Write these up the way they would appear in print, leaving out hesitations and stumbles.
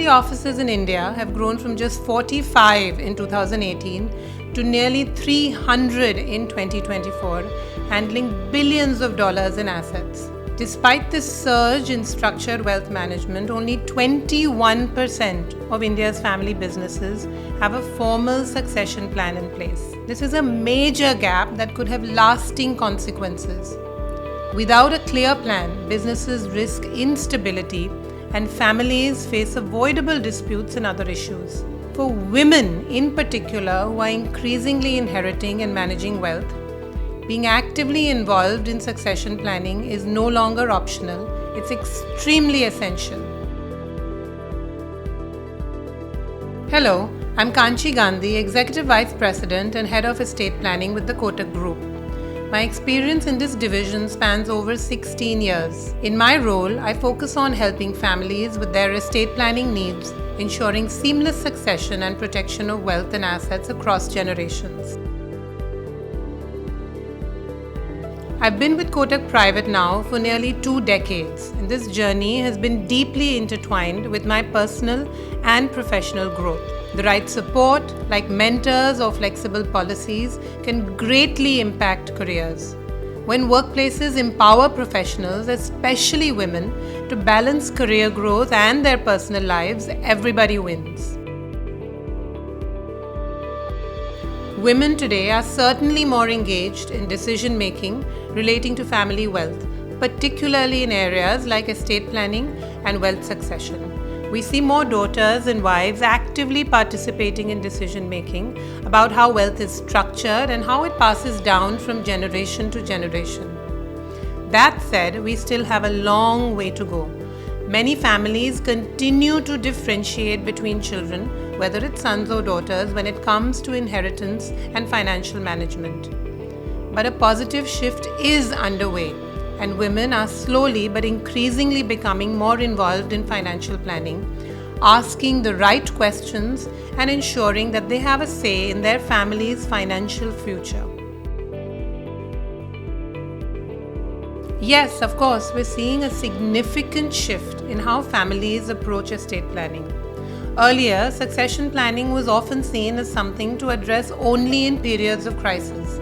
family offices in India have grown from just 45 in 2018 to nearly 300 in 2024, handling billions of dollars in assets. Despite this surge in structured wealth management, only 21% of India's family businesses have a formal succession plan in place. This is a major gap that could have lasting consequences. Without a clear plan, businesses risk instability and families face avoidable disputes and other issues. For women in particular who are increasingly inheriting and managing wealth, being actively involved in succession planning is no longer optional, it's extremely essential. Hello, I'm Kanchi Gandhi, Executive Vice President and Head of Estate Planning with the Kotak Group. My experience in this division spans over 16 years. In my role, I focus on helping families with their estate planning needs, ensuring seamless succession and protection of wealth and assets across generations. I've been with Kotak Private now for nearly 2 decades, and this journey has been deeply intertwined with my personal and professional growth. The right support, like mentors or flexible policies, can greatly impact careers. When workplaces empower professionals, especially women, to balance career growth and their personal lives, everybody wins. Women today are certainly more engaged in decision-making relating to family wealth, particularly in areas like estate planning and wealth succession. We see more daughters and wives actively participating in decision-making about how wealth is structured and how it passes down from generation to generation. That said, we still have a long way to go. Many families continue to differentiate between children, whether it's sons or daughters, when it comes to inheritance and financial management. But a positive shift is underway, and women are slowly but increasingly becoming more involved in financial planning, asking the right questions and ensuring that they have a say in their family's financial future. Yes, of course, we're seeing a significant shift in how families approach estate planning. Earlier, succession planning was often seen as something to address only in periods of crisis.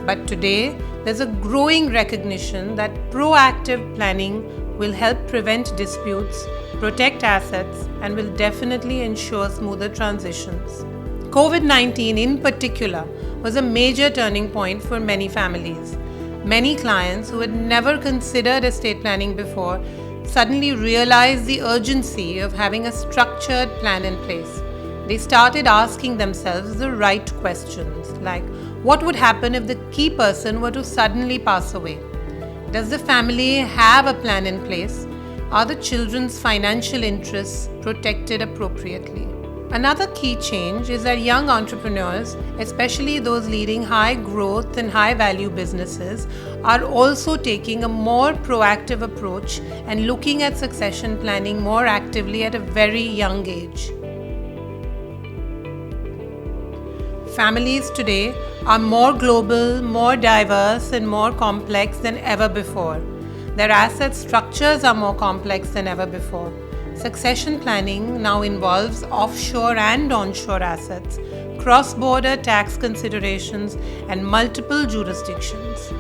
But today, there's a growing recognition that proactive planning will help prevent disputes, protect assets, and will definitely ensure smoother transitions. COVID-19 in particular was a major turning point for many families. Many clients who had never considered estate planning before suddenly realized the urgency of having a structured plan in place. They started asking themselves the right questions, like what would happen if the key person were to suddenly pass away? Does the family have a plan in place? Are the children's financial interests protected appropriately? Another key change is that young entrepreneurs, especially those leading high growth and high value businesses, are also taking a more proactive approach and looking at succession planning more actively at a very young age. Families today are more global, more diverse, and more complex than ever before. Their asset structures are more complex than ever before. Succession planning now involves offshore and onshore assets, cross-border tax considerations, and multiple jurisdictions.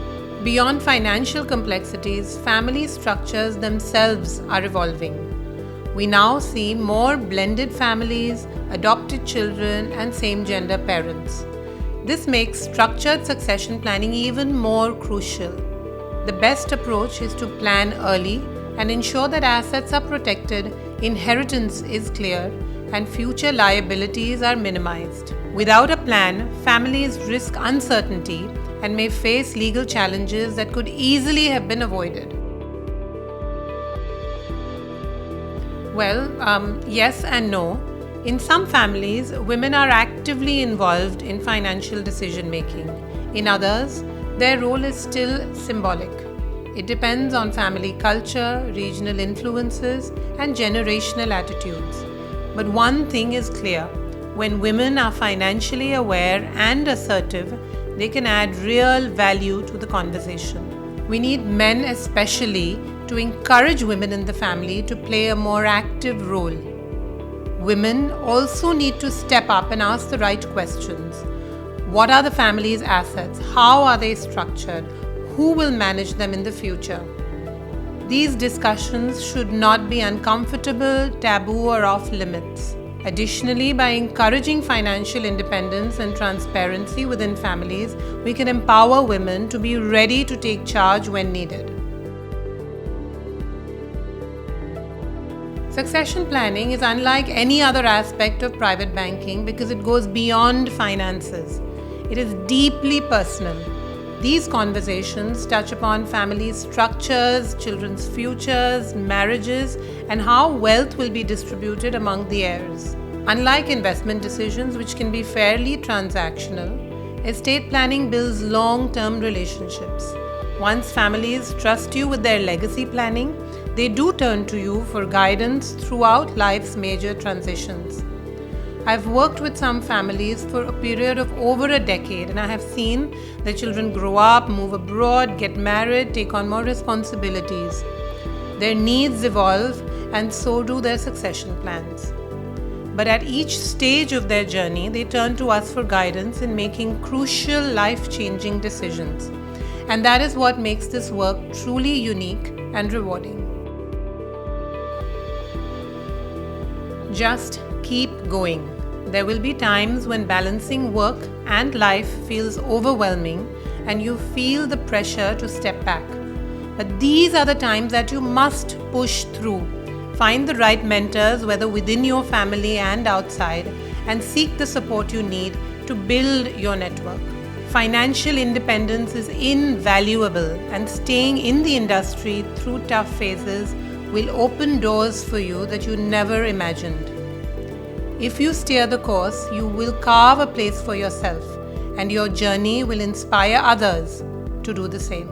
Beyond financial complexities, family structures themselves are evolving. We now see more blended families, adopted children, and same-gender parents. This makes structured succession planning even more crucial. The best approach is to plan early and ensure that assets are protected, inheritance is clear, and future liabilities are minimized. Without a plan, families risk uncertainty and may face legal challenges that could easily have been avoided. Well, yes and no. In some families, women are actively involved in financial decision making. In others, their role is still symbolic. It depends on family culture, regional influences, and generational attitudes. But one thing is clear: when women are financially aware and assertive, they can add real value to the conversation. We need men especially to encourage women in the family to play a more active role. Women also need to step up and ask the right questions. What are the family's assets? How are they structured? Who will manage them in the future? These discussions should not be uncomfortable, taboo, or off limits. Additionally, by encouraging financial independence and transparency within families, we can empower women to be ready to take charge when needed. Succession planning is unlike any other aspect of private banking because it goes beyond finances. It is deeply personal. These conversations touch upon family structures, children's futures, marriages, and how wealth will be distributed among the heirs. Unlike investment decisions, which can be fairly transactional, estate planning builds long-term relationships. Once families trust you with their legacy planning, they do turn to you for guidance throughout life's major transitions. I've worked with some families for a period of over a decade, and I have seen their children grow up, move abroad, get married, take on more responsibilities. Their needs evolve, and so do their succession plans. But at each stage of their journey, they turn to us for guidance in making crucial life-changing decisions. And that is what makes this work truly unique and rewarding. Just keep going. There will be times when balancing work and life feels overwhelming and you feel the pressure to step back. But these are the times that you must push through. Find the right mentors, whether within your family and outside, and seek the support you need to build your network. Financial independence is invaluable, and staying in the industry through tough phases will open doors for you that you never imagined. If you steer the course, you will carve a place for yourself, and your journey will inspire others to do the same.